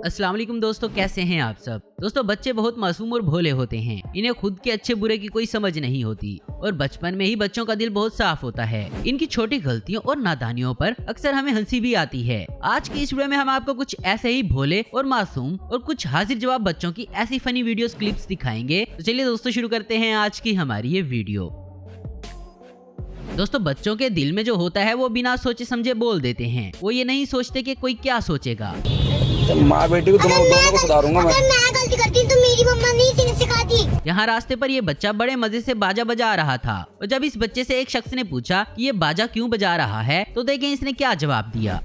अस्सलाम वालेकुम दोस्तों, कैसे हैं आप सब। दोस्तों बच्चे बहुत मासूम और भोले होते हैं। इन्हें खुद के अच्छे बुरे की कोई समझ नहीं होती और बचपन में ही बच्चों का दिल बहुत साफ होता है। इनकी छोटी गलतियों और नादानियों पर अक्सर हमें हंसी भी आती है। आज की इस वीडियो में हम आपको कुछ ऐसे ही भोले और मासूम और कुछ हाजिर जवाब बच्चों की ऐसी फनी वीडियोस क्लिप्स दिखाएंगे। तो चलिए दोस्तों शुरू करते हैं आज की हमारी ये वीडियो। दोस्तों बच्चों के दिल में जो होता है वो बिना सोचे समझे बोल देते हैं। वो ये नहीं सोचते कि कोई क्या सोचेगा। माँ बेटी को दोनों को सुधारूंगा मैं। अगर मैं गलती करती तो मेरी मम्मा नहीं सिखाती। यहाँ रास्ते पर ये बच्चा बड़े मजे से बाजा बजा रहा था और जब इस बच्चे से एक शख्स ने पूछा कि ये बाजा क्यों बजा रहा है तो देखें इसने क्या जवाब दिया।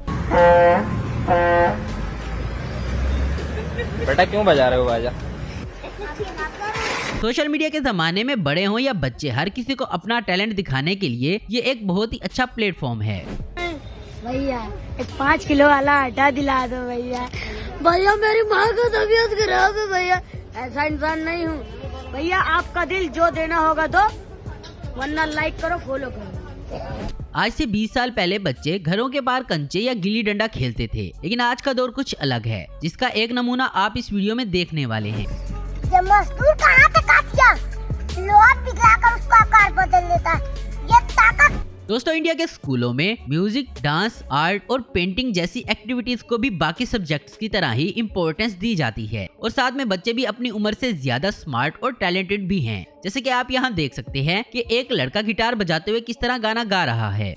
बेटा क्यों बजा रहे हो बाजा? सोशल मीडिया के जमाने में बड़े हों या बच्चे, हर किसी को अपना टैलेंट दिखाने के लिए ये एक बहुत ही अच्छा प्लेटफॉर्म है। भैया एक 5 किलो वाला आटा दिला दो भैया। भैया मेरी माँ का तबीयत खराब है भैया। ऐसा इंसान नहीं हूँ भैया। आपका दिल जो देना होगा दो, वरना लाइक करो फॉलो करो। आज से 20 साल पहले बच्चे घरों के बाहर कंचे या गिल्ली डंडा खेलते थे, लेकिन आज का दौर कुछ अलग है, जिसका एक नमूना आप इस वीडियो में देखने वाले हैं। ये मजदूर कहाँ पे काट गया? लोहा पिघलाकर उसका आकार बदल देता है। ये ताकत। दोस्तों इंडिया के स्कूलों में म्यूजिक, डांस, आर्ट और पेंटिंग जैसी एक्टिविटीज को भी बाकी सब्जेक्ट्स की तरह ही इम्पोर्टेंस दी जाती है और साथ में बच्चे भी अपनी उम्र से ज्यादा स्मार्ट और टैलेंटेड भी हैं। जैसे कि आप यहाँ देख सकते हैं कि एक लड़का गिटार बजाते हुए किस तरह गाना गा रहा है।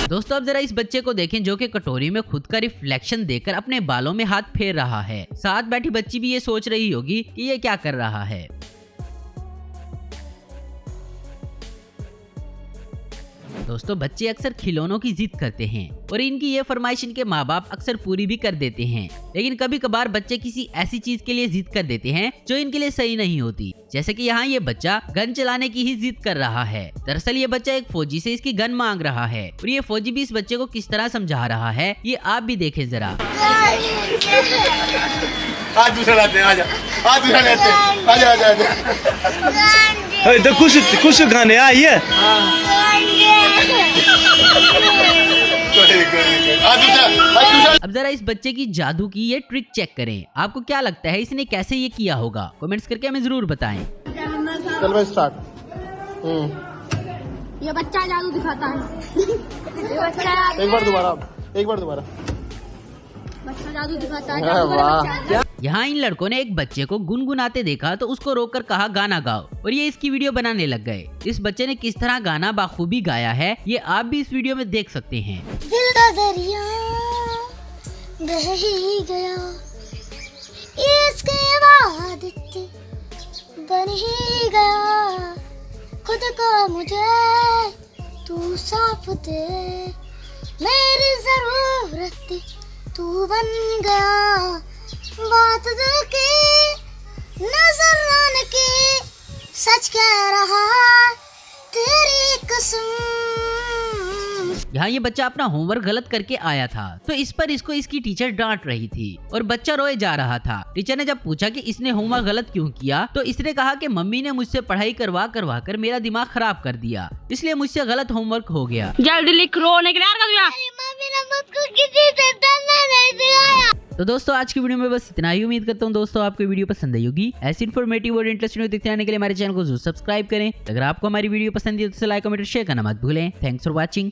दोस्तों अब जरा इस बच्चे को देखें जो कि कटोरी में खुद का रिफ्लेक्शन देखकर अपने बालों में हाथ फेर रहा है। साथ बैठी बच्ची भी ये सोच रही होगी कि ये क्या कर रहा है। दोस्तों बच्चे अक्सर खिलौनों की जिद करते हैं और इनकी ये फरमाइश इनके माँ बाप अक्सर पूरी भी कर देते हैं, लेकिन कभी कभार बच्चे किसी ऐसी चीज के लिए जिद कर देते हैं जो इनके लिए सही नहीं होती। जैसे कि यहाँ ये बच्चा गन चलाने की ही जिद कर रहा है। दरअसल ये बच्चा एक फौजी से इसकी गन मांग रहा है और ये फौजी भी इस बच्चे को किस तरह समझा रहा है ये आप भी देखें जरा। आज दूसरा लाते हैं, आजा आज दूसरा लेते हैं, आजा आजा आजा। तो कुछ गाने आई है। अब जरा इस बच्चे की जादू की ये ट्रिक चेक करें। आपको क्या लगता है इसने कैसे ये किया होगा? कमेंट्स करके हमें जरूर बताएं। चल भाई स्टार्ट। ये बच्चा जादू दिखाता है। एक बार दोबारा बच्चा जादू दिखाता है। वाह। यहाँ इन लड़कों ने एक बच्चे को गुनगुनाते देखा तो उसको रोककर कहा गाना गाओ और ये इसकी वीडियो बनाने लग गए। इस बच्चे ने किस तरह गाना बाखूबी गाया है ये आप भी इस वीडियो में देख सकते हैं। दिल का दरिया बह ही गया, इसके बाद बन ही गया, खुद को मुझे तू सौंप दे, मेरी जरूरत तू बन गया, बात दिल की नजर लाने की सच कह रहा है तेरी कसम। यहाँ ये बच्चा अपना होमवर्क गलत करके आया था तो इस पर इसको इसकी टीचर डांट रही थी और बच्चा रोए जा रहा था। टीचर ने जब पूछा कि इसने होमवर्क गलत क्यों किया तो इसने कहा कि मम्मी ने मुझसे पढ़ाई करवा कर मेरा दिमाग खराब कर दिया, इसलिए मुझसे गलत होमवर्क हो गया। जल्दी लिख, रोने के लिए तो दोस्तों आज की वीडियो में बस इतना ही। उम्मीद करता हूँ दोस्तों आपको वीडियो पसंद आई होगी। ऐसी इन्फॉर्मेटिव और इंटरेस्टिंग वीडियो देखते रहने के लिए हमारे चैनल को जरूर सब्सक्राइब करें। अगर आपको हमारी वीडियो पसंद है तो लाइक, कमेंट और शेयर करना मत भूलें। Thanks for watching.